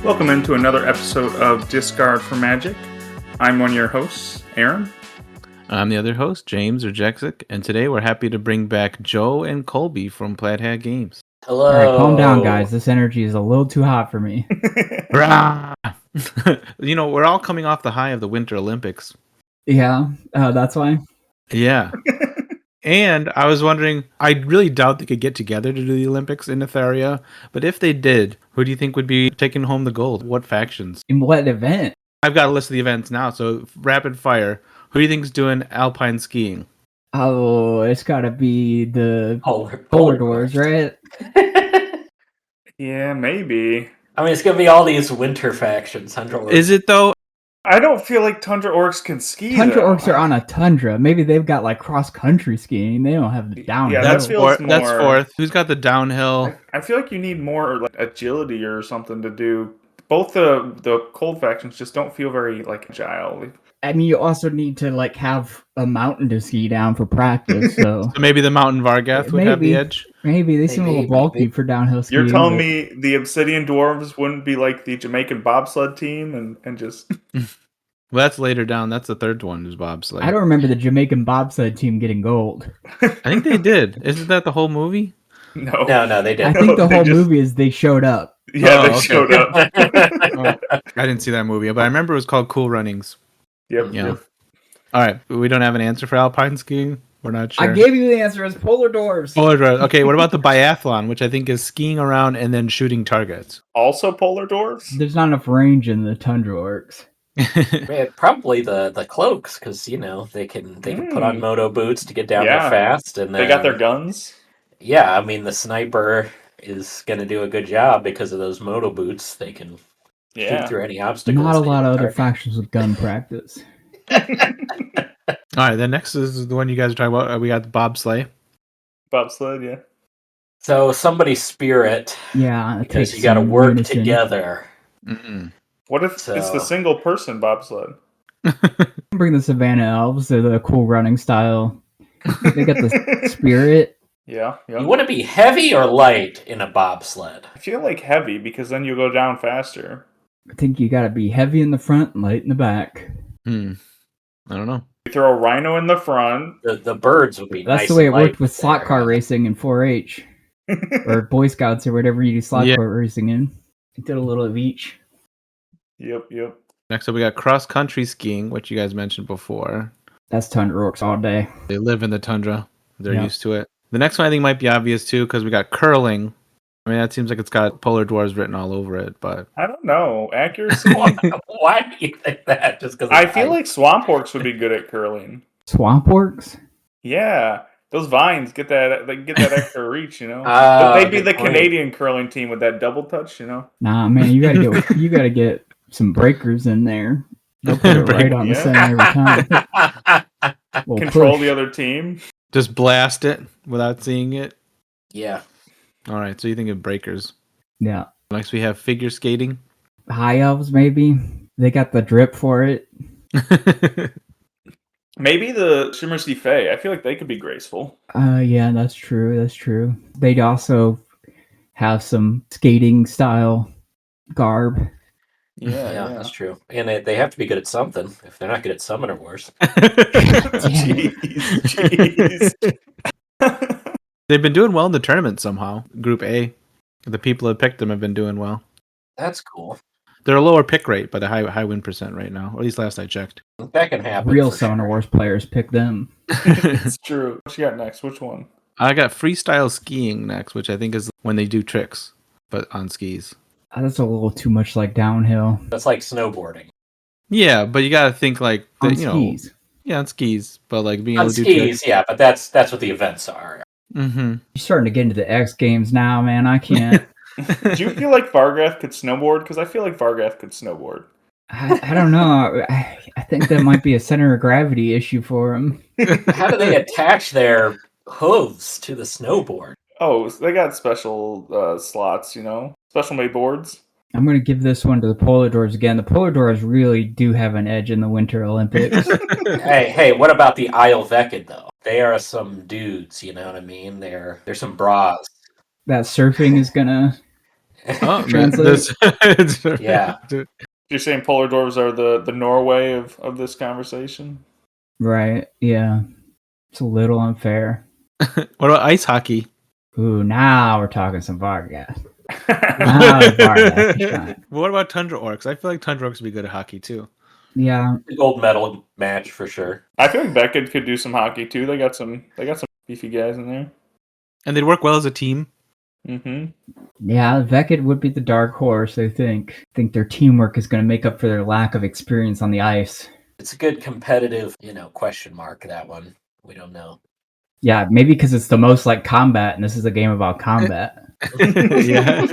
Welcome into another episode of Discard for Magic. I'm one of your hosts, Aaron. I'm the other host, James or Jexic, and today we're happy to bring back Joe and Colby from Plaid Hat Games. Hello. All right, calm down, guys. This energy is a little too hot for me. You know, we're all coming off the high of the Winter Olympics. Yeah, that's why. Yeah. And I was wondering, I really doubt they could get together to do the Olympics in Netharia, but if they did, who do you think would be taking home the gold? What factions? In what event? I've got a list of the events now, so rapid fire. Who do you think's doing alpine skiing? Oh, it's got to be the Polar Dwarves, right? Yeah, maybe. I mean, it's going to be all these winter factions. 100 Is it though? I don't feel like Tundra Orcs can ski. Tundra though. Orcs are on a tundra. Maybe they've got like cross-country skiing. They don't have the downhill. Yeah, That's feels fourth. That's more- fourth. Who's got the downhill? I feel like you need more like agility or something to do. Both the cold factions just don't feel very like agile. I mean, you also need to like have a mountain to ski down for practice. So So maybe the Mountain Vargath would have the Maybe. edge. maybe they seem a little Maybe. bulky for downhill skiing. You're telling but- me the Obsidian Dwarves wouldn't be like the Jamaican bobsled team and just... Well, that's later down. That's the third one is bobsleigh. I don't remember the Jamaican bobsled team getting gold. I think they did. Isn't that the whole movie? No. No, they I didn't. think the They whole just- movie is they showed up. Yeah, Oh, they okay. showed up. I didn't see that movie, but I remember it was called Cool Runnings. Yep. Yeah. Yep. All right, we don't have an answer for alpine skiing. We're not sure. I gave you the answer as polar dwarves. Polar Dwarves. Okay, what about the biathlon, which I think is skiing around and then shooting targets? Also Polar Dwarves? There's not enough range in the tundra orcs. Yeah, probably the cloaks, because you know they can put on moto boots to get down Yeah. there fast, and They got their guns? Yeah, I mean the sniper is going to do a good job because of those moto boots. They can Yeah. shoot through any obstacles. Not a they lot of other target. factions with gun practice. All right, the next is the one you guys are talking about. We got the bobsleigh. Bobsled, yeah. So somebody's spirit, Yeah, it because takes you got to some work unison. together. Mm-mm. What if it's the So- single person bobsled? Bring the Savannah Elves. They're the cool running style. They got the spirit. Yeah, yeah. You want to be heavy or light in a bobsled? I feel like heavy because then you go down faster. I think you got to be heavy in the front and light in the back. I don't know. You throw a rhino in the front. The birds would be That's nice the way it and light worked with slot there. car racing in 4-H or Boy Scouts or whatever you do slot Yeah. car racing in. You did a little of each. Yep, yep. Next up, we got cross country skiing, which you guys mentioned before. That's tundra orcs all day. They live in the tundra. They're Yeah. used to it. The next one I think might be obvious too, because we got curling. I mean, that seems like it's got polar dwarves written all over it, but I don't know. Accuracy? Why do you think that? Just because I feel like swamp orcs would be good at curling. Swamp orcs? Yeah. Those vines get that extra reach, you know? Ah, But they'd be good the point. Canadian curling team with that double touch, you know? Nah, man, you gotta get some breakers in there. They'll put it right on the Yeah. center every time. We'll Control push. the other team. just blast it without seeing it. Yeah. All right, so you think of breakers. Yeah. Next, we have figure skating. High elves, maybe. They got the drip for it. Maybe the Shimmersea Fae. I feel like they could be graceful. Yeah, that's true. That's true. They'd also have some skating style garb. Yeah, that's true. And they have to be good at something. If they're not good at Summoner Wars. Jeez. They've been doing well in the tournament somehow. Group A. The people that picked them have been doing well. That's cool. They're a lower pick rate, but a high win percent right now. Or at least last I checked. That can happen. Real for Summoner sure. Wars players pick them. It's true. What you got next? Which one? I got freestyle skiing next, which I think is when they do tricks, but on skis. That's a little too much like downhill. That's like snowboarding. Yeah, but you gotta think like On that, you know, skis. yeah, on skis, but like being On able to do skis, tricks. yeah, but that's what the events are. Mm-hmm. You're starting to get into the X Games now, man. I can't. Do you feel like Vargath could snowboard? Because I feel like Vargath could snowboard. I don't know. I think that might be a center of gravity issue for him. How do they attach their hooves to the snowboard? Oh, they got special slots, you know? Special made boards. I'm going to give this one to the Polar Dwarves again. The Polar Dwarves really do have an edge in the Winter Olympics. Hey, what about the Isle Vekid though? They are some dudes, you know what I mean? They're some bras. That surfing is going to Oh, Translate. Yeah. You're saying polar dwarves are the Norway of this conversation? Right. Yeah. It's a little unfair. What about ice hockey? Ooh, now we're talking some Vargas. Now the Vargas is shine. What about tundra orcs? I feel like tundra orcs would be good at hockey too. Yeah. The gold medal match for sure. I feel like Beckett could do some hockey too. They got some beefy guys in there. And they'd work well as a team. Mm-hmm. Yeah, Beckett would be the dark horse, I think. I think their teamwork is going to make up for their lack of experience on the ice. It's a good competitive, question mark, that one. We don't know. Yeah, maybe because it's the most like combat, and this is a game about combat. Yeah.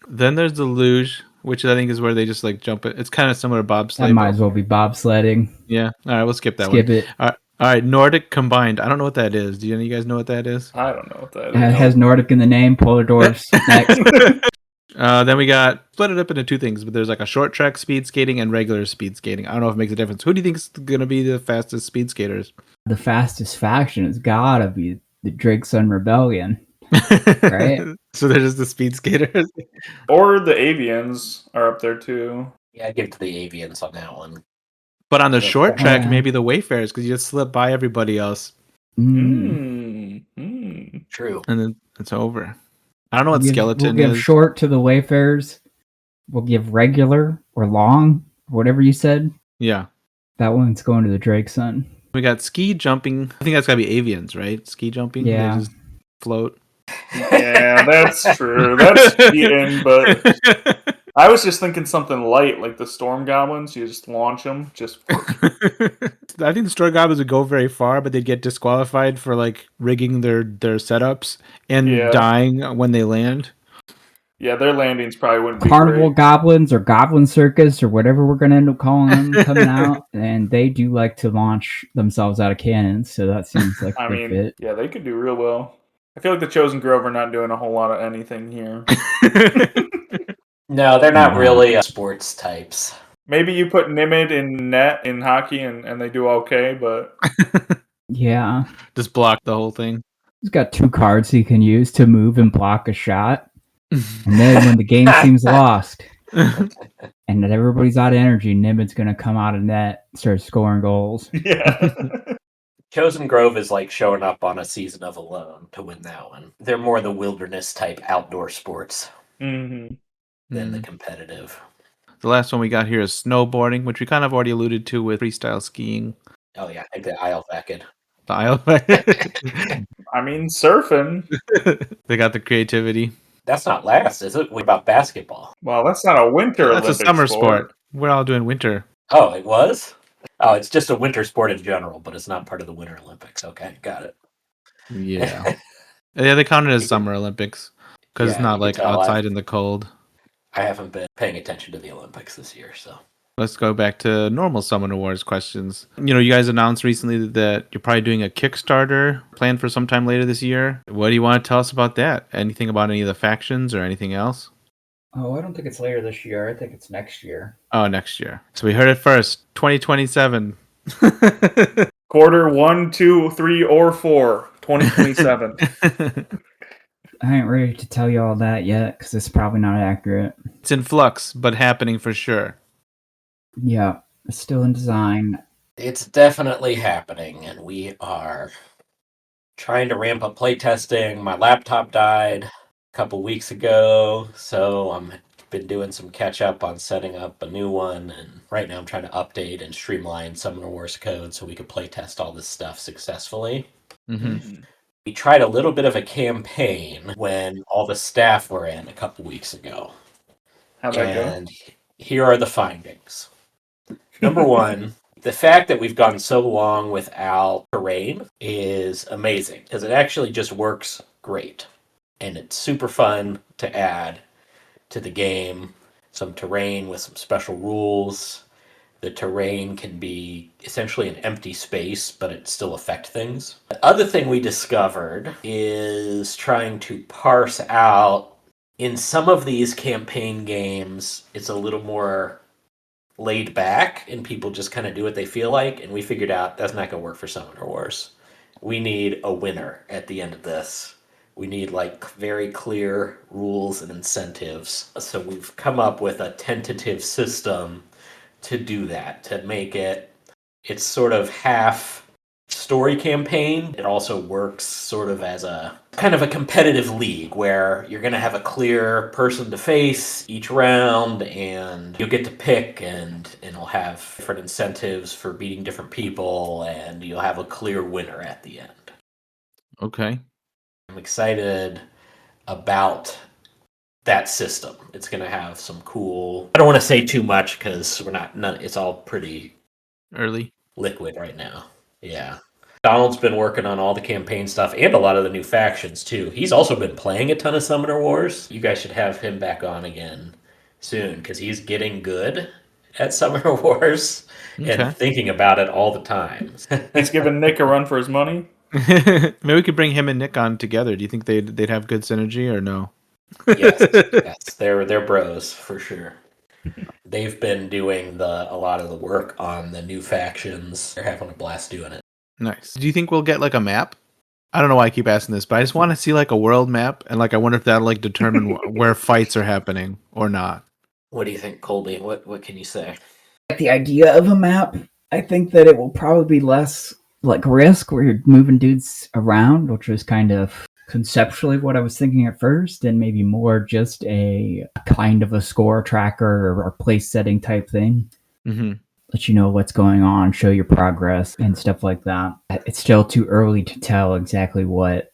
Then there's the luge, which I think is where they just like jump it. It's kind of similar to bobsleigh. That might as well be bobsledding. Yeah. All right, we'll skip that Skip one. it. All right, Nordic combined. I don't know what that is. Do any of you guys know what that is? I don't know what that It is. has Nordic in the name, polar dwarfs. Next. Then we got split it up into two things, but there's like a short track speed skating and regular speed skating. I don't know if it makes a difference. Who do you think is going to be the fastest speed skaters? The fastest faction has gotta be the Drake Sun Rebellion. Right. So they're just the speed skaters. Or the avians are up there too. Yeah, I'd give it to the avians on that one. But on the short track, Yeah. maybe the wayfarers, because you just slip by everybody else True. and then it's over. I don't know what We'll skeleton give is. short to the Wayfarers. We'll give regular or long, whatever you said. Yeah. That one's going to the Drake Sun. We got ski jumping. I think that's got to be avians, right? Ski jumping. Yeah. They just float. Yeah, that's true. That's cheating, but I was just thinking something light, like the storm goblins. You just launch them. I think the store goblins would go very far, but they'd get disqualified for like rigging their setups and dying when they land. Yeah, their landings probably wouldn't be Carnival great. Goblins or Goblin Circus or whatever we're going to end up calling them coming out. And they do like to launch themselves out of cannons. So that seems like a good fit. Yeah, they could do real well. I feel like the Chosen Grove are not doing a whole lot of anything here. No, they're not really sports types. Maybe you put Nimid in net in hockey and they do okay, but... Yeah. Just block the whole thing. He's got 2 cards he can use to move and block a shot. And then when the game seems lost and that everybody's out of energy, Nimid's going to come out of net and start scoring goals. Yeah. Chosen Grove is like showing up on a season of Alone to win that one. They're more the wilderness type outdoor sports than the competitive. The last one we got here is snowboarding, which we kind of already alluded to with freestyle skiing. Oh yeah, like the Isle Vacid. The Isle. I mean, surfing. They got the creativity. That's not last, is it? What about basketball? Well, that's not a winter That's Olympic a summer sport. We're all doing winter. Oh, it was? Oh, it's just a winter sport in general, but it's not part of the Winter Olympics. Okay, got it. Yeah. Yeah, they count it as Summer Olympics because it's Yeah, not you like can tell outside in the cold. I haven't been paying attention to the Olympics this year, so. Let's go back to normal Summon Awards questions. You guys announced recently that you're probably doing a Kickstarter planned for sometime later this year. What do you want to tell us about that? Anything about any of the factions or anything else? Oh, I don't think it's later this year. I think it's next year. Oh, next year. So we heard it first. 2027. Quarter 1, 2, 3, or 4. 2027. I ain't ready to tell you all that yet because it's probably not accurate. It's in flux, but happening for sure. Yeah, it's still in design. It's definitely happening, and we are trying to ramp up playtesting. My laptop died a couple weeks ago, so I've been doing some catch up on setting up a new one, and right now I'm trying to update and streamline Summoner Wars code so we can playtest all this stuff successfully. Mm-hmm. We tried a little bit of a campaign when all the staff were in a couple weeks ago. How'd that go? And here are the findings. Number one, the fact that we've gone so long without terrain is amazing because it actually just works great. And it's super fun to add to the game. Some terrain with some special rules. The terrain can be essentially an empty space, but it still affect things. The other thing we discovered is trying to parse out, in some of these campaign games, it's a little more laid back and people just kind of do what they feel like, and we figured out that's not going to work for Summoner Wars. We need a winner at the end of this We need like very clear rules and incentives. So we've come up with a tentative system to do that, to make it's sort of half story campaign. It also works sort of as a kind of a competitive league where you're going to have a clear person to face each round, and you'll get to pick, and it'll have different incentives for beating different people, and you'll have a clear winner at the end. Okay. I'm excited about that system. It's going to have some cool. I don't want to say too much because it's all pretty Early. liquid right now. Yeah. Donald's been working on all the campaign stuff and a lot of the new factions too. He's also been playing a ton of Summoner Wars. You guys should have him back on again soon because he's getting good at Summoner Wars and Okay. thinking about it all the time. He's giving Nick a run for his money. Maybe we could bring him and Nick on together. Do you think they'd have good synergy or no? Yes, they're bros for sure. They've been doing a lot of the work on the new factions. They're having a blast doing it. Nice. Do you think we'll get like a map? I don't know why I keep asking this, but I just want to see like a world map, and like I wonder if that'll like determine where fights are happening or not. What do you think, Colby? What can you say? The idea of a map, I think that it will probably be less like Risk, where you're moving dudes around, which was kind of conceptually what I was thinking at first, and maybe more just a kind of a score tracker or place setting type thing. Mm-hmm. Let you know what's going on, show your progress and stuff like that. It's still too early to tell exactly what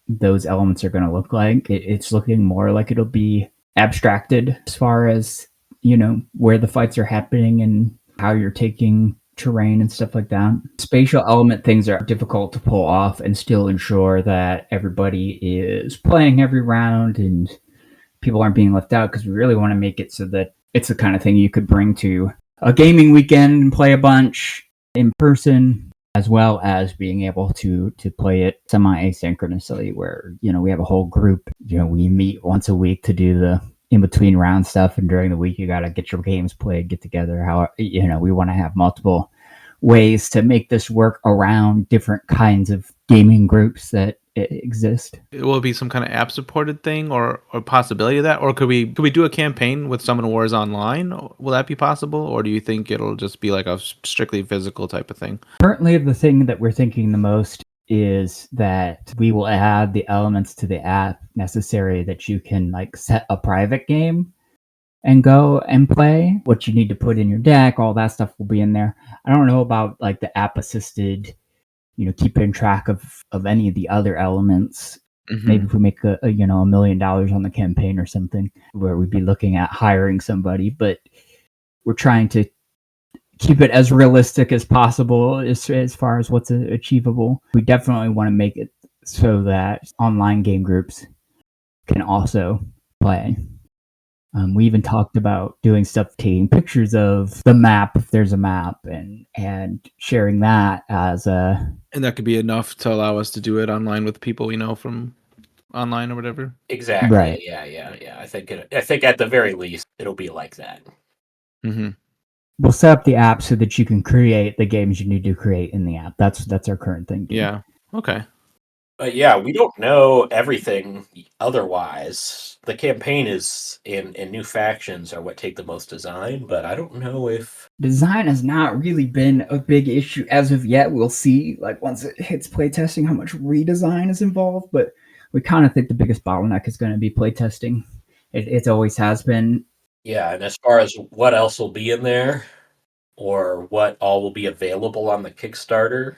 those elements are going to look like. It's looking more like it'll be abstracted as far as, where the fights are happening and how you're taking terrain and stuff like that. Spatial element things are difficult to pull off and still ensure that everybody is playing every round and people aren't being left out, because we really want to make it so that it's the kind of thing you could bring to a gaming weekend and play a bunch in person, as well as being able to play it semi-asynchronously, where, we have a whole group, we meet once a week to do the in-between round stuff, and during the week you got to get your games played, get together. How, we want to have multiple ways to make this work around different kinds of gaming groups that exist. Will it be some kind of app supported thing or possibility of that? Or could we do a campaign with Summoner Wars online? Will that be possible? Or do you think it'll just be like a strictly physical type of thing? Currently, the thing that we're thinking the most is that we will add the elements to the app necessary that you can like set a private game and go and play. What you need to put in your deck, all that stuff will be in there. I don't know about like the app assisted, keeping track of any of the other elements. Mm-hmm. Maybe if we make $1 million on the campaign or something, where we'd be looking at hiring somebody, but we're trying to keep it as realistic as possible as far as what's achievable. We definitely want to make it so that online game groups can also play. We even talked about doing stuff, taking pictures of the map if there's a map, and sharing that as a. And that could be enough to allow us to do it online with people we know from online or whatever. Exactly. Right. Yeah. I think at the very least it'll be like that. Mm-hmm. We'll set up the app so that you can create the games you need to create in the app. That's our current thinking. Yeah. Okay. But yeah, we don't know everything otherwise. The campaign is and new factions are what take the most design, but I don't know if design has not really been a big issue as of yet. We'll see, like once it hits playtesting, how much redesign is involved. But we kind of think the biggest bottleneck is going to be playtesting. It always has been. Yeah, and as far as what else will be in there, or what all will be available on the Kickstarter,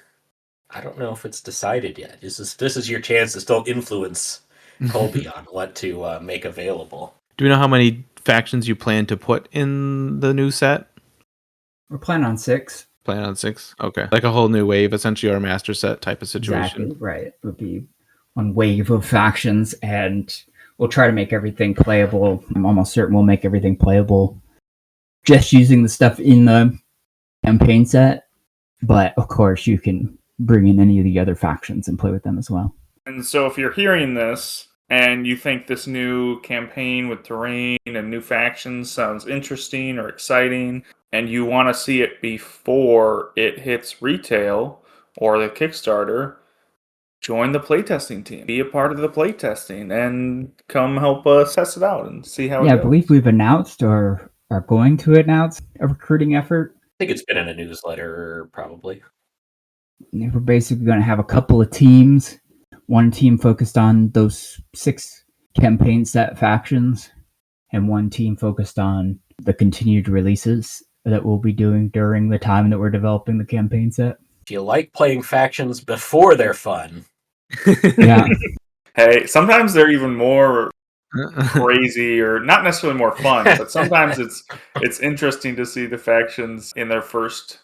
I don't know if it's decided yet. This is your chance to still influence Colby on what to make available. Do we know how many factions you plan to put in the new set? We're planning on 6. Plan on 6? Okay. Like a whole new wave, essentially, or a master set type of situation. Exactly, right. It would be one wave of factions, and we'll try to make everything playable. I'm almost certain we'll make everything playable just using the stuff in the campaign set. But, of course, you can bring in any of the other factions and play with them as well. And so if you're hearing this and you think this new campaign with terrain and new factions sounds interesting or exciting, and you want to see it before it hits retail or the Kickstarter, join the playtesting team. Be a part of the playtesting and come help us test it out and see how it Yeah, I goes. believe we've announced or are going to announce a recruiting effort. I think it's been in a newsletter, probably. We're basically going to have a couple of teams. One team focused on those 6 campaign set factions, and one team focused on the continued releases that we'll be doing during the time that we're developing the campaign set. If you like playing factions before they're fun, Yeah. Hey, sometimes they're even more crazy, or not necessarily more fun, but sometimes it's interesting to see the factions in their first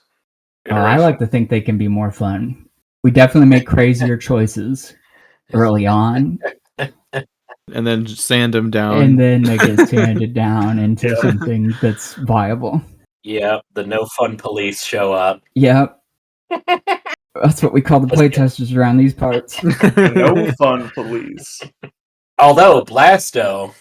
iteration. I like to think they can be more fun. We definitely make crazier choices early on, And then sand them down. and then they get sanded down into Yeah. something that's viable. yeah, the no fun police show up. Yep. That's what we call the playtesters around these parts. No fun police. Although Blasto,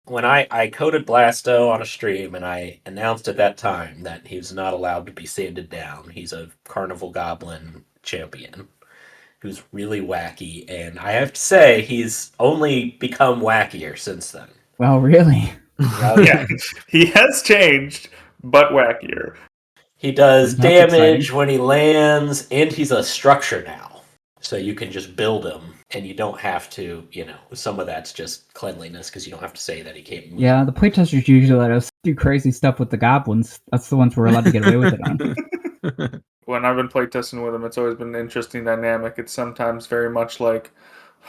when I coded Blasto on a stream and I announced at that time that he was not allowed to be sanded down, he's a Carnival Goblin champion who's really wacky, and I have to say he's only become wackier since then. Well, really? Yeah, he has changed, but wackier. He does That's damage exciting. when he lands, and he's a structure now. So you can just build him, and you don't have to, some of that's just cleanliness, because you don't have to say that he can't move. Yeah, the playtesters usually let us do crazy stuff with the goblins. That's the ones we're allowed to get away with it on. When I've been playtesting with him, it's always been an interesting dynamic. It's sometimes very much like,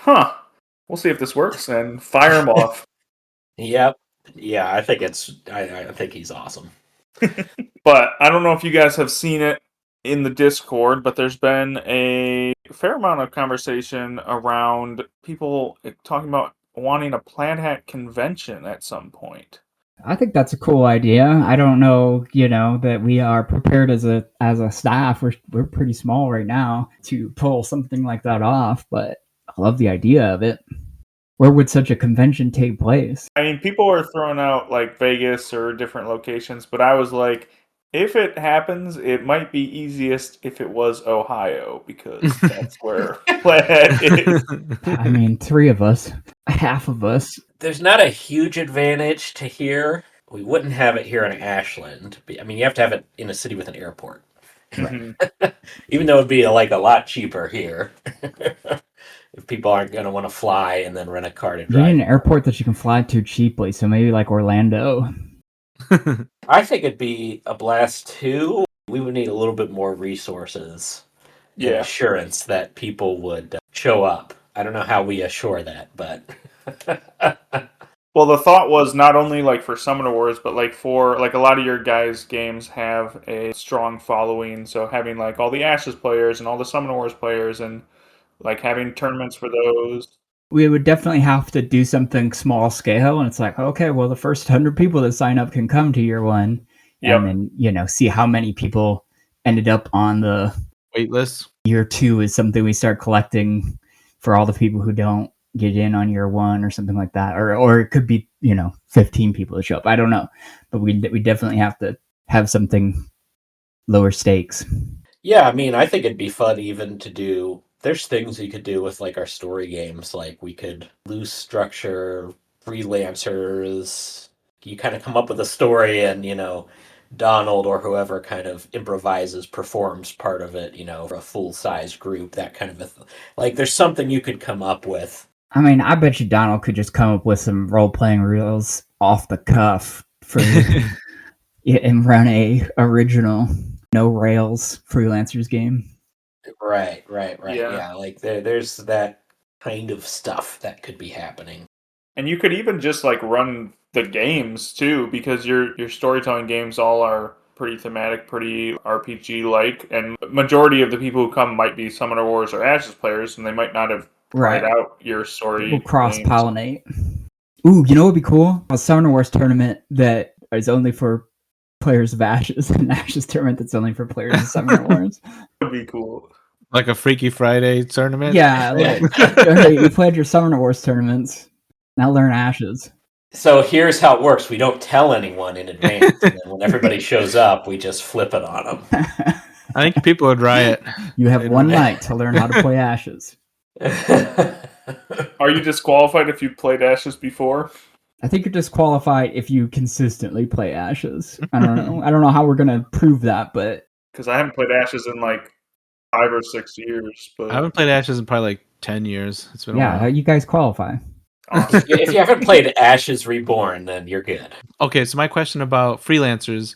we'll see if this works, and fire him off. Yep. Yeah, I think I think he's awesome. But I don't know if you guys have seen it in the Discord, but there's been a fair amount of conversation around people talking about wanting a Plaid Hat convention at some point. I think that's a cool idea. I don't know, that we are prepared as a staff. We're pretty small right now to pull something like that off, but I love the idea of it. Where would such a convention take place? I mean, people are throwing out like Vegas or different locations, but I was like, if it happens, it might be easiest if it was Ohio, because that's where Plaid Hat is. I mean, 3 of us, half of us. There's not a huge advantage to here. We wouldn't have it here in Ashland. I mean, you have to have it in a city with an airport. Mhm. Even though it'd be like a lot cheaper here. If people aren't going to want to fly and then rent a car to You need drive. an airport that you can fly to cheaply, so maybe like Orlando. I think it'd be a blast too. We would need a little bit more resources and Yeah. assurance that people would show up. I don't know how we assure that, but Well, the thought was not only like for Summoner Wars, but like for like a lot of your guys' games have a strong following. So having like all the Ashes players and all the Summoner Wars players, and like having tournaments for those. We would definitely have to do something small scale, and it's like, okay, well, the first 100 people that sign up can come to year 1, Yep. and then see how many people ended up on the Waitlist. year 2 is something we start collecting for all the people who don't get in on year 1 or something like that, or it could be 15 people that show up. I don't know, but we definitely have to have something lower stakes. yeah, I mean, I think it'd be fun even to do. There's things you could do with like our story games. Like we could loose structure, freelancers. You kind of come up with a story and, Donald or whoever kind of improvises, performs part of it, for a full-size group, that kind of a like there's something you could come up with. I mean, I bet you Donald could just come up with some role-playing rules off the cuff for and run a original no rails freelancers game. Right. Yeah. Yeah, like there's that kind of stuff that could be happening. And you could even just like run the games too, because your storytelling games all are pretty thematic, pretty RPG like, and majority of the people who come might be Summoner Wars or Ashes players, and they might not have tried out your story. We'll cross-pollinate. Ooh, you know what would be cool? A Summoner Wars tournament that is only for players of Ashes, and an Ashes tournament that's only for players of Summoner Wars. Would be cool. Like a Freaky Friday tournament? Yeah, like, okay, you played your Summoner Wars tournaments. Now learn Ashes. So here's how it works. We don't tell anyone in advance. And then when everybody shows up, we just flip it on them. I think people would riot. You have one night to learn how to play Ashes. Are you disqualified if you've played Ashes before? I think you're disqualified if you consistently play Ashes. I don't know. I don't know how we're gonna prove that, but Because I haven't played Ashes in like 5 or 6 years. But I haven't played Ashes in probably like 10 years. It's been a yeah, while. you guys qualify. awesome. If you haven't played Ashes Reborn, then you're good. Okay, so my question about freelancers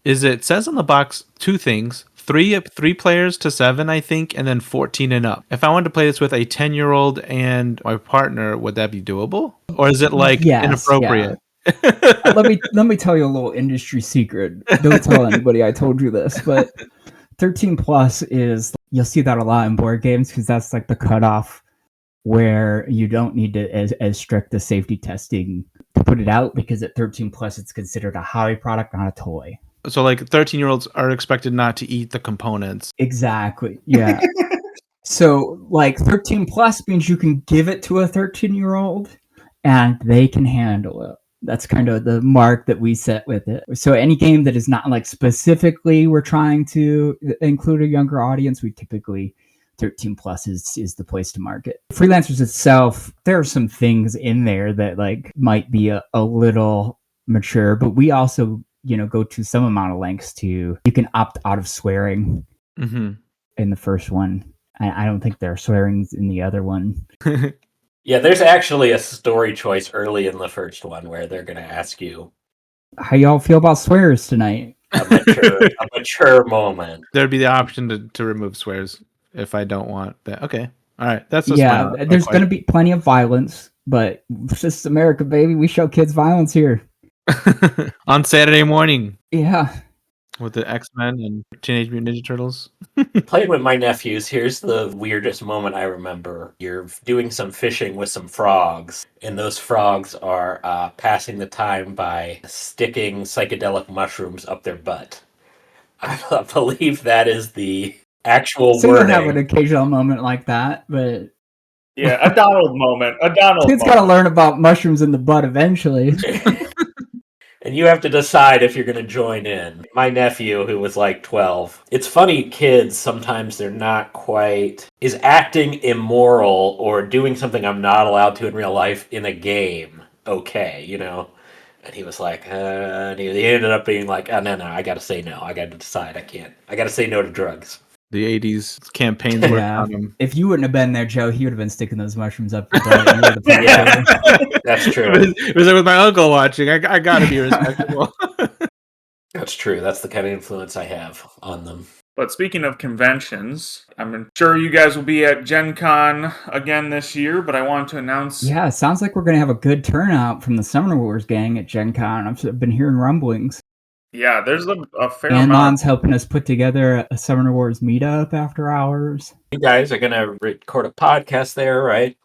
is it says on the box two things. Three players to 7, I think, and then 14 and up. If I wanted to play this with a 10-year-old and my partner, would that be doable? Or is it like Yes, inappropriate? Let me tell you a little industry secret. Don't tell anybody I told you this, but 13 plus is, you'll see that a lot in board games because that's like the cutoff where you don't need to as strict the safety testing to put it out, because at 13 plus it's considered a hobby product, not a toy. So like 13-year-olds are expected not to eat the components. Exactly. Yeah. So like 13 plus means you can give it to a 13-year-old and they can handle it. That's kind of the mark that we set with it. So any game that is not like specifically we're trying to include a younger audience, we typically 13 plus is the place to market. Freelancers itself, there are some things in there that like might be a little mature, but we also, go to some amount of lengths to, you can opt out of swearing in the first one. I don't think there are swearings in the other one. Yeah, there's actually a story choice early in the first one where they're going to ask you How y'all feel about swears tonight? a mature moment. There'd be the option to remove swears if I don't want that. Okay. All right. That's just There's going to be plenty of violence, but this is America, baby. We show kids violence here. on Saturday morning Yeah. with the X-Men and Teenage Mutant Ninja Turtles. Playing with my nephews, here's the weirdest moment I remember. You're doing some fishing with some frogs, and those frogs are passing the time by sticking psychedelic mushrooms up their butt. I believe that is the actual So you'll wording. have an occasional moment like that, but Yeah, a Donald moment. A Donald kids moment. got to learn about mushrooms in the butt eventually. And you have to decide if you're going to join in. My nephew, who was like 12, it's funny, kids, sometimes they're not quite, is acting immoral or doing something I'm not allowed to in real life in a game okay, And he was like, and he ended up being like, oh, no, I got to say no. I got to decide. I got to say no to drugs. The 80s campaigns worked on him. If you wouldn't have been there, Joe, he would have been sticking those mushrooms up your butt. You would have been That's true. It was like with my uncle watching. I got to be respectable. That's true. That's the kind of influence I have on them. But speaking of conventions, I'm sure you guys will be at Gen Con again this year, but I wanted to announce... Yeah, it sounds like we're going to have a good turnout from the Summoner Wars gang at Gen Con. I've been hearing rumblings. Yeah, there's a fair And amount. Mon's helping us put together a Summoner Wars meetup after hours. You guys are going to record a podcast there, right?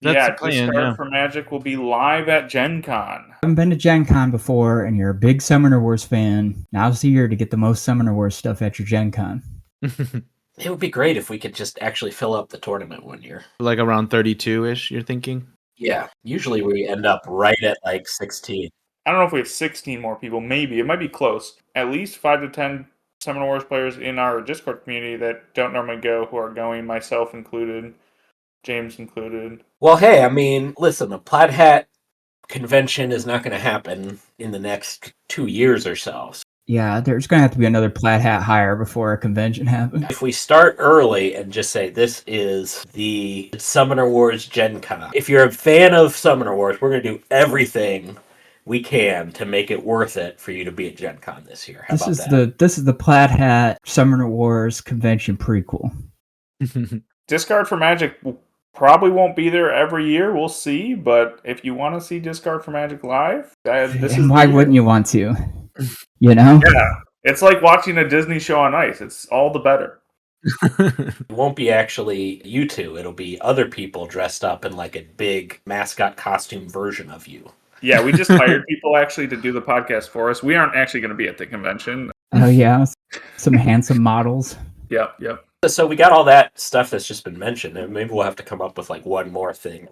That's the plan, Discard for Magic will be live at Gen Con. I haven't been to Gen Con before, and you're a big Summoner Wars fan. Now's the year to get the most Summoner Wars stuff at your Gen Con. It would be great if we could just actually fill up the tournament one year. Like around 32-ish, you're thinking? Yeah. Usually we end up right at like 16. I don't know if we have 16 more people. Maybe. It might be close. At least 5 to 10 Summoner Wars players in our Discord community that don't normally go who are going, myself included, James included. Well, hey, I mean, listen, the Plaid Hat convention is not going to happen in the next 2 years or so. Yeah, there's going to have to be another Plaid Hat hire before a convention happens. If we start early and just say this is the Summoner Wars Gen Con, if you're a fan of Summoner Wars, we're going to do everything we can to make it worth it for you to be at Gen Con this year. How about that? This is the Plaid Hat Summoner Wars convention prequel. Discard for Magic probably won't be there every year. We'll see. But if you want to see Discard for Magic live, why wouldn't you want to? Yeah, it's like watching a Disney show on ice. It's all the better. It won't be actually you two. It'll be other people dressed up in like a big mascot costume version of you. Yeah, we just hired people actually to do the podcast for us. We aren't actually going to be at the convention. Oh, yeah. Some handsome models. Yep. So we got all that stuff that's just been mentioned, and maybe we'll have to come up with like one more thing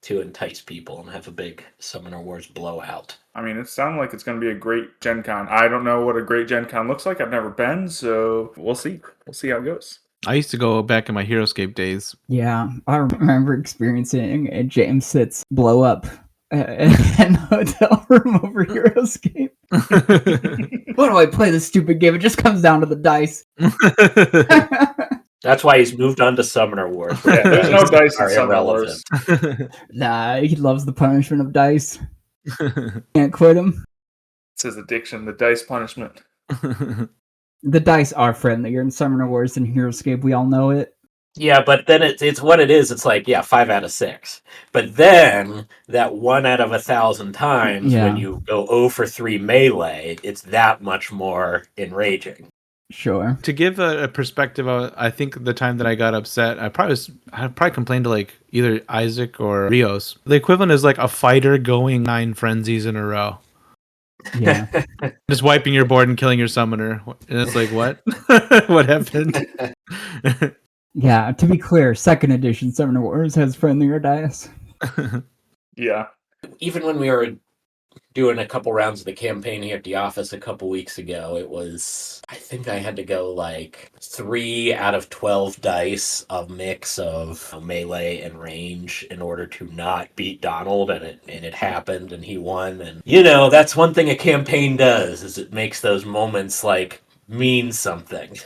to entice people and have a big Summoner Wars blowout. I mean, it sounds like it's going to be a great Gen Con. I don't know what a great Gen Con looks like. I've never been, so we'll see. We'll see how it goes. I used to go back in my HeroScape days. Yeah, I remember experiencing a James Sits blow up in the hotel room over HeroScape. Why do I play this stupid game? It just comes down to the dice. That's why he's moved on to Summoner Wars. Yeah, there's no dice in are Summoner irrelevant. Wars. Nah, he loves the punishment of dice. Can't quit him. It's his addiction, the dice punishment. The dice are friendlier in Summoner Wars than HeroScape. We all know it. Yeah, but then it's what it is. It's like, 5 out of 6. But then that 1 out of 1,000 times when you go 0 for 3 melee, it's that much more enraging. Sure. To give a perspective, I think the time that I got upset, I probably complained to like either Isaac or Rios. The equivalent is like a fighter going 9 frenzies in a row. Yeah. Just wiping your board and killing your summoner. And it's like, what? What happened? Yeah, to be clear, 2nd edition Summoner Wars has friendlier dice. Yeah. Even when we were doing a couple rounds of the campaign here at the office a couple weeks ago, it was, I think I had to go like 3 out of 12 dice of mix of melee and range in order to not beat Donald, and it happened and he won. And that's one thing a campaign does, is it makes those moments like mean something.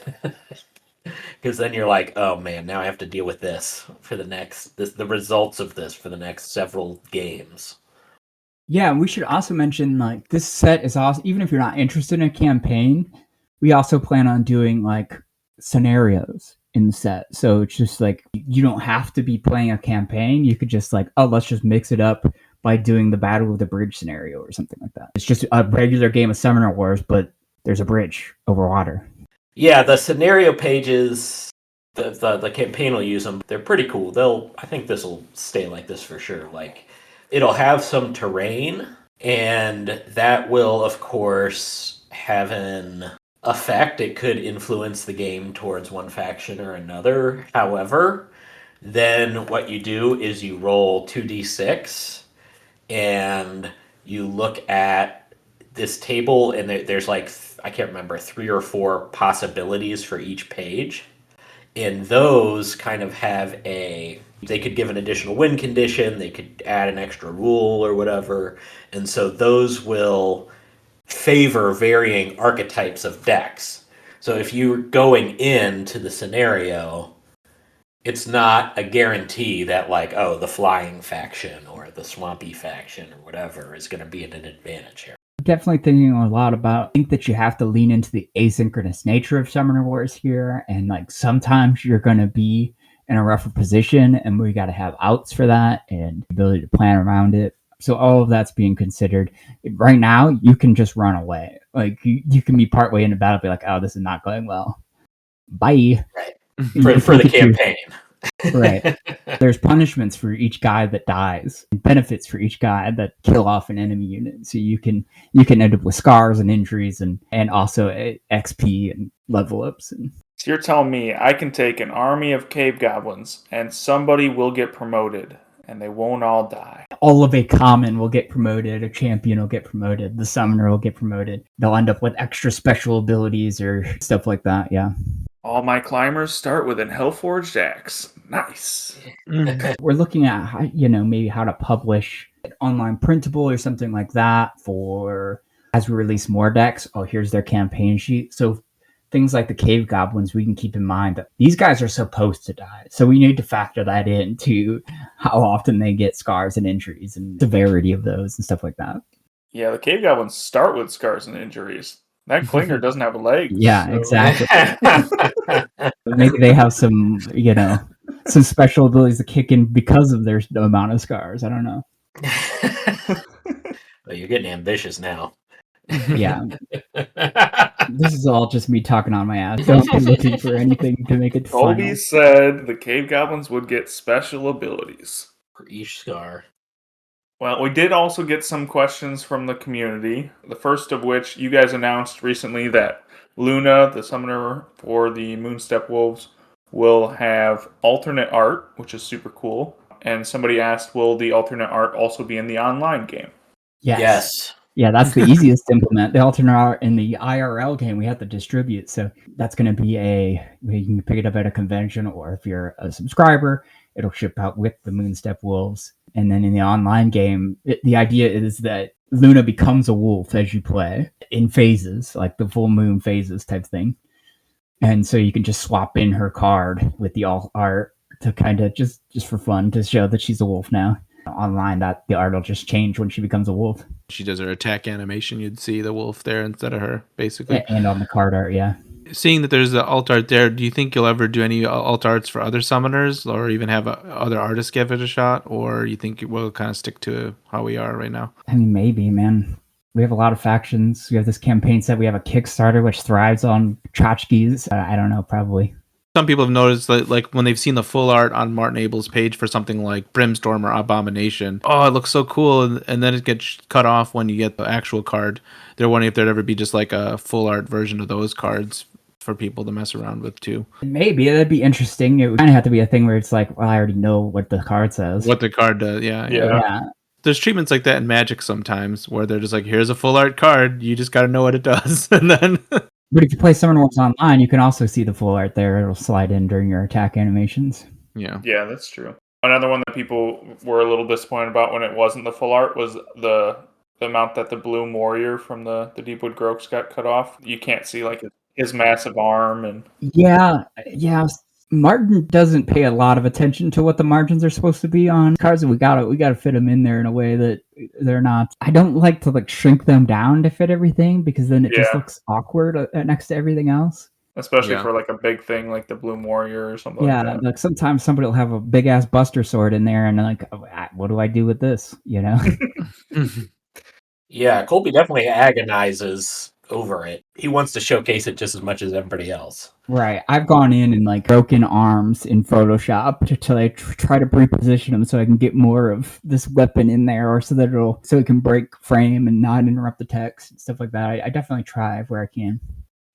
Because then you're like, oh man, now I have to deal with this for the results of this for the next several games. Yeah, we should also mention, like, this set is awesome. Even if you're not interested in a campaign, we also plan on doing, like, scenarios in the set. So it's just, like, you don't have to be playing a campaign. You could just, like, let's just mix it up by doing the Battle of the Bridge scenario or something like that. It's just a regular game of Summoner Wars, but there's a bridge over water. Yeah, the scenario pages, the campaign will use them. They're pretty cool. I think this will stay like this for sure. Like, it'll have some terrain, and that will, of course, have an effect. It could influence the game towards one faction or another. However, then what you do is you roll 2d6, and you look at this table, and there's like, I can't remember, 3 or 4 possibilities for each page. And those kind of have they could give an additional win condition, they could add an extra rule or whatever. And so those will favor varying archetypes of decks. So if you're going into the scenario, it's not a guarantee that, like, the flying faction or the swampy faction or whatever is going to be at an advantage here. Definitely thinking a lot about, I think that you have to lean into the asynchronous nature of Summoner Wars here. And, like, sometimes you're going to be in a rougher position, and we got to have outs for that and the ability to plan around it. So all of that's being considered. Right now, you can just run away. Like, you can be partway in the battle, be like, oh, this is not going well. Bye. Right. For the campaign. Right. There's punishments for each guy that dies, and benefits for each guy that kill off an enemy unit. So you can end up with scars and injuries, and also XP and level ups. And So you're telling me I can take an army of cave goblins and somebody will get promoted and they won't all die. all of a common will get promoted, a champion will get promoted, the summoner will get promoted. They'll end up with extra special abilities or stuff like that. Yeah. All my climbers start with an Hellforged axe. Nice. We're looking at how, maybe how to publish an online printable or something like that for as we release more decks. Oh, here's their campaign sheet. So things like the cave goblins, we can keep in mind that these guys are supposed to die. So we need to factor that into how often they get scars and injuries and severity of those and stuff like that. Yeah, the cave goblins start with scars and injuries. That clinger doesn't have a leg. Yeah, so. exactly. Maybe they have some, some special abilities to kick in because of their amount of scars. I don't know. Well, you're getting ambitious now. Yeah. This is all just me talking on my ass. Don't be looking for anything to make it Colby fun. said the cave goblins would get special abilities. For each scar. Well, we did also get some questions from the community. The first of which, you guys announced recently that Luna, the summoner for the Moonstep Wolves, will have alternate art, which is super cool. And somebody asked, will the alternate art also be in the online game? Yes. Yeah, that's the easiest to implement. The alternate art in the IRL game we have to distribute, so that's going to be you can pick it up at a convention, or if you're a subscriber, it'll ship out with the Moonstep Wolves. And then in the online game, the idea is that Luna becomes a wolf as you play in phases, like the full moon phases type thing. And so you can just swap in her card with the alt art to kind of just for fun to show that she's a wolf now. Online, that the art will just change when she becomes a wolf. She does her attack animation, you'd see the wolf there instead of her, basically. And on the card art, yeah. Seeing that there's the alt art there, do you think you'll ever do any alt arts for other summoners, or even have other artists give it a shot, or you think it will kind of stick to how we are right now? I mean, maybe, man. We have a lot of factions. We have this campaign set. We have a Kickstarter which thrives on tchotchkes. I don't know, probably. Some people have noticed that, like, when they've seen the full art on Martin Abel's page for something like Brimstorm or Abomination, oh, it looks so cool, and then it gets cut off when you get the actual card. They're wondering if there'd ever be just like a full art version of those cards for people to mess around with too. Maybe that'd be interesting. It would kind of have to be a thing where it's like, well, I already know what the card says. What the card does, yeah. There's treatments like that in Magic sometimes, where they're just like, here's a full art card, you just got to know what it does, and then. But if you play Summoner Wars online, you can also see the full art there. It'll slide in during your attack animations. Yeah, that's true. Another one that people were a little disappointed about when it wasn't the full art was the amount that the Bloom Warrior from the Deepwood Groaks got cut off. You can't see like his massive arm and. Yeah. Martin doesn't pay a lot of attention to what the margins are supposed to be on cards. We gotta fit them in there in a way that they're not. I don't like to like shrink them down to fit everything, because then it just looks awkward next to everything else. Especially for like a big thing like the Bloom Warrior or something like that. Yeah, like sometimes somebody will have a big ass Buster Sword in there, and like, what do I do with this? You know? Yeah, Colby definitely agonizes over it. He wants to showcase it just as much as everybody else. Right. I've gone in and like broken arms in Photoshop to like try to reposition them so I can get more of this weapon in there, or so it can break frame and not interrupt the text and stuff like that. I definitely try where I can.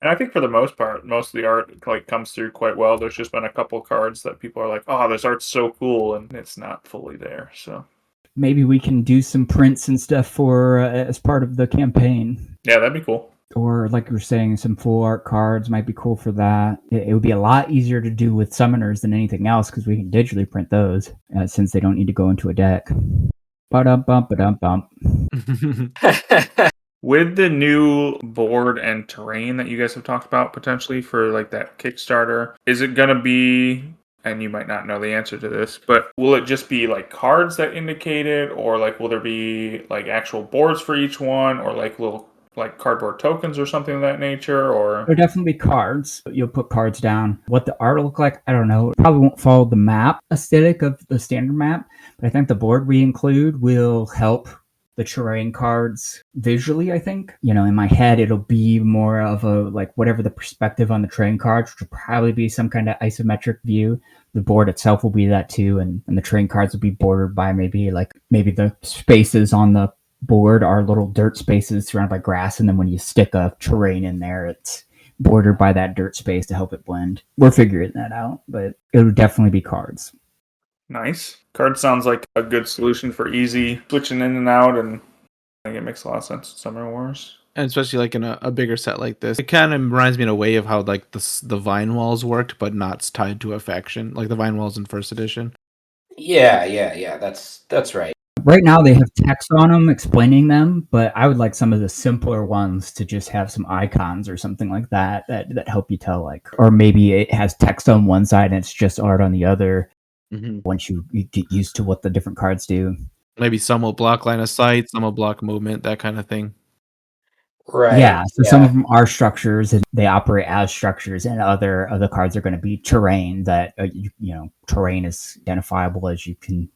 And I think for the most part, most of the art like comes through quite well. There's just been a couple cards that people are like, "Oh, this art's so cool," and it's not fully there. So maybe we can do some prints and stuff for as part of the campaign. Yeah, that'd be cool. Or like you were saying, some full art cards might be cool for that. It would be a lot easier to do with summoners than anything else, because we can digitally print those since they don't need to go into a deck. Ba-dum-bump. With the new board and terrain that you guys have talked about potentially for like that Kickstarter, is it going to be, and you might not know the answer to this, but will it just be like cards that indicate it, or like will there be like actual boards for each one, or like little like cardboard tokens or something of that nature? Or there'll definitely be cards. You'll put cards down. What the art will look like, I don't know. It probably won't follow the map aesthetic of the standard map, but I think the board we include will help the terrain cards visually. I think, in my head, it'll be more of a like whatever the perspective on the terrain cards, which will probably be some kind of isometric view. The board itself will be that too, and the terrain cards will be bordered by maybe the spaces on the board are little dirt spaces surrounded by grass, and then when you stick a terrain in there, it's bordered by that dirt space to help it blend. We're figuring that out, but it'll definitely be cards. Nice. Card sounds like a good solution for easy switching in and out, and I think it makes a lot of sense in Summoner Wars. And especially like in a bigger set like this, it kind of reminds me in a way of how like the Vine Walls worked, but not tied to a faction, like the Vine Walls in first edition. Yeah. That's right. Right now they have text on them explaining them, but I would like some of the simpler ones to just have some icons or something like that help you tell, like, or maybe it has text on one side and it's just art on the other. Mm-hmm. Once you get used to what the different cards do. Maybe some will block line of sight, some will block movement, that kind of thing. Right. Yeah, so some of them are structures and they operate as structures, and other cards are going to be terrain that, terrain is identifiable as you can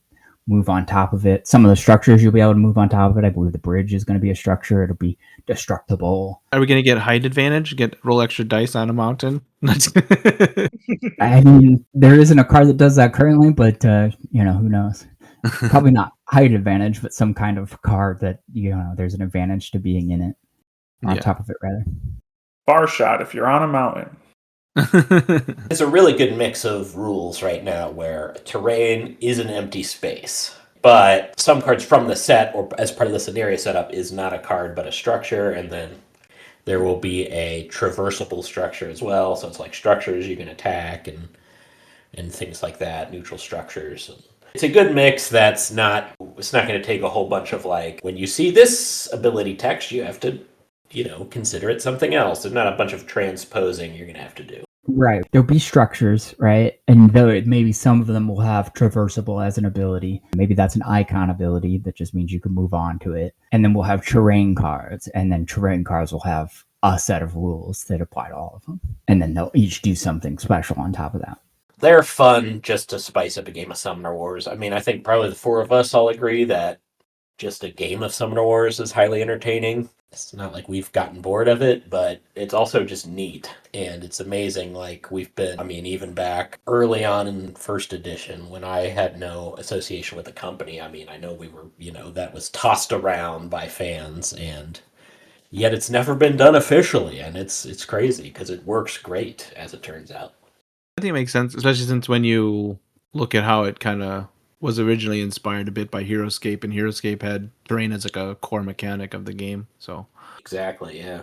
move on top of it. Some of the structures you'll be able to move on top of it. I believe the bridge is going to be a structure. It'll be destructible. Are we going to get height advantage? Roll extra dice on a mountain? I mean, there isn't a card that does that currently, but who knows? Probably not height advantage, but some kind of card that there's an advantage to being in it, on top of it rather. Bar shot if you're on a mountain. It's a really good mix of rules right now where terrain is an empty space. But some cards from the set or as part of the scenario setup is not a card but a structure, and then there will be a traversable structure as well. So it's like structures you can attack and things like that, neutral structures. It's a good mix that's not, it's not going to take a whole bunch of like, when you see this ability text, you have to, consider it something else. There's not a bunch of transposing you're going to have to do. Right. There'll be structures, right? And though maybe some of them will have traversable as an ability. Maybe that's an icon ability that just means you can move on to it. And then we'll have terrain cards, and then terrain cards will have a set of rules that apply to all of them. And then they'll each do something special on top of that. They're fun just to spice up a game of Summoner Wars. I mean, I think probably the four of us all agree that just a game of Summoner Wars is highly entertaining. It's not like we've gotten bored of it, but it's also just neat. And it's amazing. Like, we've been, I mean, even back early on in first edition when I had no association with the company, I mean, I know we were, that was tossed around by fans, and yet it's never been done officially. And it's crazy because it works great, as it turns out. I think it makes sense, especially since when you look at how it kind of was originally inspired a bit by Heroescape, and Heroescape had terrain as like a core mechanic of the game. So Exactly, yeah.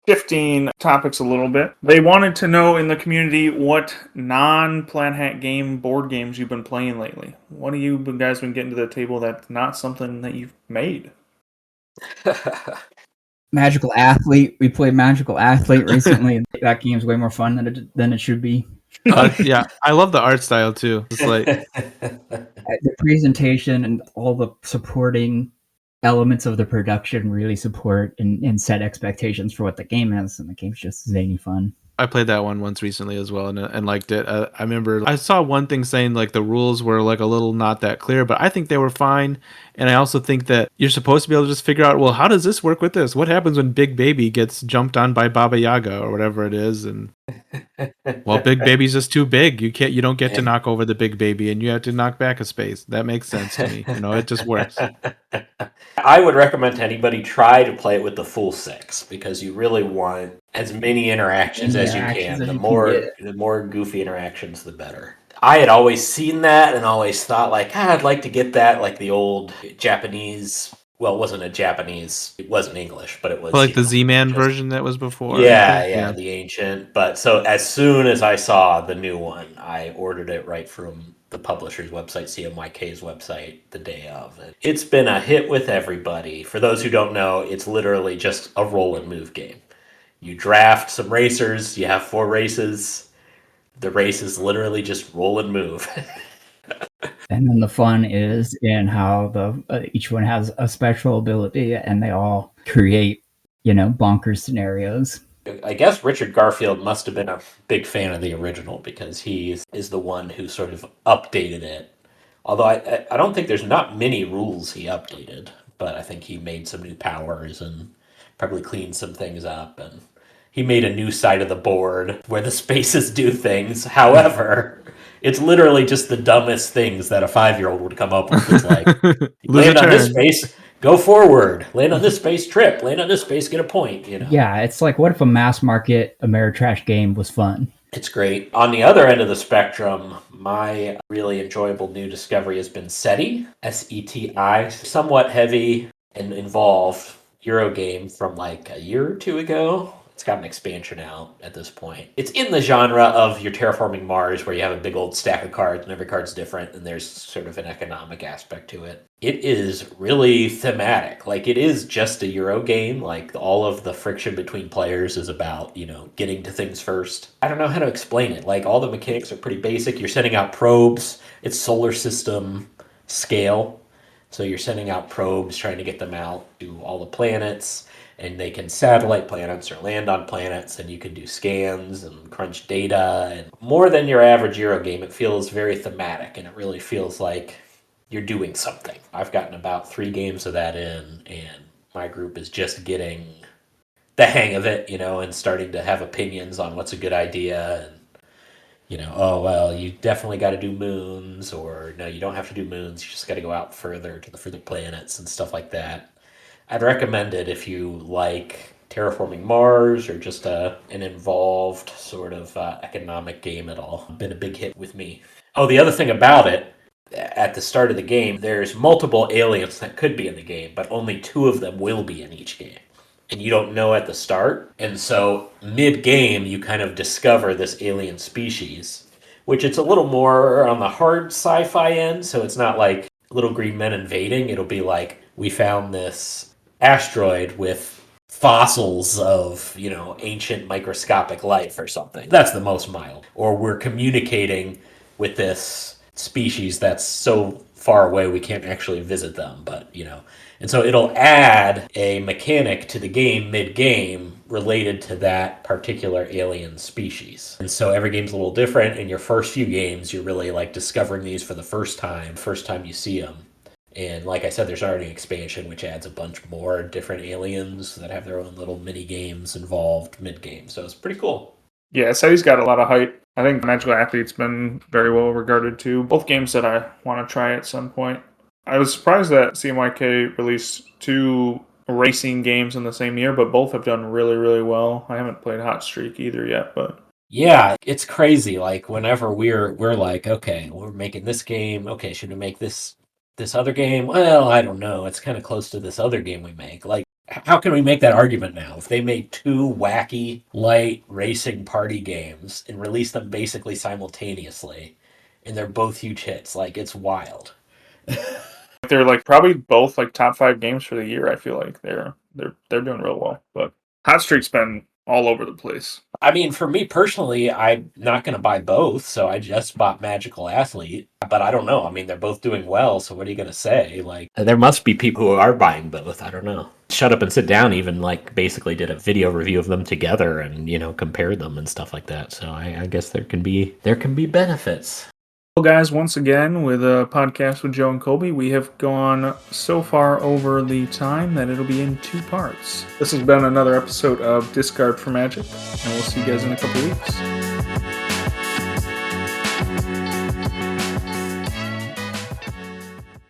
Shifting topics a little bit, they wanted to know in the community what non-Plaid Hat game board games you've been playing lately. What have you guys been getting to the table that's not something that you've made? Magical Athlete. We played Magical Athlete recently, and that game's way more fun than it should be. yeah, I love the art style too. It's like The presentation and all the supporting elements of the production really support and set expectations for what the game is, and the game's just zany fun. I played that one once recently as well, and liked it. I remember I saw one thing saying like the rules were like a little not that clear, but I think they were fine. And I also think that you're supposed to be able to just figure out, well, how does this work with this? What happens when Big Baby gets jumped on by Baba Yaga or whatever it is? And well, Big Baby's just too big. You don't get to knock over the Big Baby, and you have to knock back a space. That makes sense to me. It just works. I would recommend to anybody try to play it with the full 6 because you really want as many interactions as you can. The more goofy interactions, the better. I had always seen that and always thought like, I'd like to get that like the old Japanese. Well, it wasn't a Japanese. It wasn't English, but it was like the Z-Man version that was before. Yeah, the ancient. But so as soon as I saw the new one, I ordered it right from the publisher's website, CMYK's website, the day of. It's been a hit with everybody. For those who don't know, it's literally just a roll and move game. You draft some racers, you have 4 races. The race is literally just roll and move. And then the fun is in how each one has a special ability, and they all create, bonkers scenarios. I guess Richard Garfield must have been a big fan of the original because he is the one who sort of updated it. Although I don't think there's not many rules he updated, but I think he made some new powers and probably cleaned some things up. And he made a new side of the board where the spaces do things. However, it's literally just the dumbest things that a 5-year-old would come up with. It's like, land on this space, go forward. Land on this space, trip. Land on this space, get a point. Yeah, it's like, what if a mass market Ameritrash game was fun? It's great. On the other end of the spectrum, my really enjoyable new discovery has been SETI, SETI. Somewhat heavy and involved Euro game from like a year or 2 ago. It's got an expansion out at this point. It's in the genre of your Terraforming Mars, where you have a big old stack of cards and every card's different, and there's sort of an economic aspect to it. It is really thematic. Like, it is just a Euro game. Like, all of the friction between players is about, getting to things first. I don't know how to explain it. Like, all the mechanics are pretty basic. You're sending out probes. It's solar system scale. So you're sending out probes, trying to get them out to all the planets. And they can satellite planets or land on planets, and you can do scans and crunch data. And more than your average Euro game, it feels very thematic, and it really feels like you're doing something. I've gotten about 3 games of that in, and my group is just getting the hang of it, and starting to have opinions on what's a good idea. And, oh, well, you definitely got to do moons, or no, you don't have to do moons. You just got to go out further to the further planets and stuff like that. I'd recommend it if you like Terraforming Mars or just an involved sort of economic game at all. Been a big hit with me. Oh, the other thing about it, at the start of the game, there's multiple aliens that could be in the game, but only 2 of them will be in each game. And you don't know at the start. And so mid-game, you kind of discover this alien species, which it's a little more on the hard sci-fi end. So it's not like little green men invading. It'll be like, we found this asteroid with fossils of, ancient microscopic life or something. That's the most mild. Or we're communicating with this species that's so far away we can't actually visit them, but and so it'll add a mechanic to the game mid-game related to that particular alien species. And so every game's a little different. In your first few games, you're really like discovering these for the first time you see them. And like I said, there's already an expansion which adds a bunch more different aliens that have their own little mini games involved mid-game. So it's pretty cool. Yeah, so he's got a lot of hype. I think Magical Athlete's been very well regarded too. Both games that I want to try at some point. I was surprised that CMYK released 2 racing games in the same year, but both have done really, really well. I haven't played Hot Streak either yet, but yeah, it's crazy. Like whenever we're like, okay, we're making this game. Okay, should we make this other game? Well, I don't know. It's kind of close to this other game we make. Like, how can we make that argument now? If they made 2 wacky, light racing party games and release them basically simultaneously, and they're both huge hits, like it's wild. they're like probably both like top 5 games for the year. I feel like they're doing real well. But Hot Streak's been all over the place. I mean, for me personally, I'm not going to buy both, so I just bought Magical Athlete. But I don't know. I mean, they're both doing well, so what are you going to say? Like, there must be people who are buying both. I don't know. Shut Up and Sit Down even like basically did a video review of them together and compared them and stuff like that. So I guess there can be benefits. Well, guys, once again, with a podcast with Joe and Colby, we have gone so far over the time that it'll be in 2 parts. This has been another episode of Discard for Magic, and we'll see you guys in a couple weeks.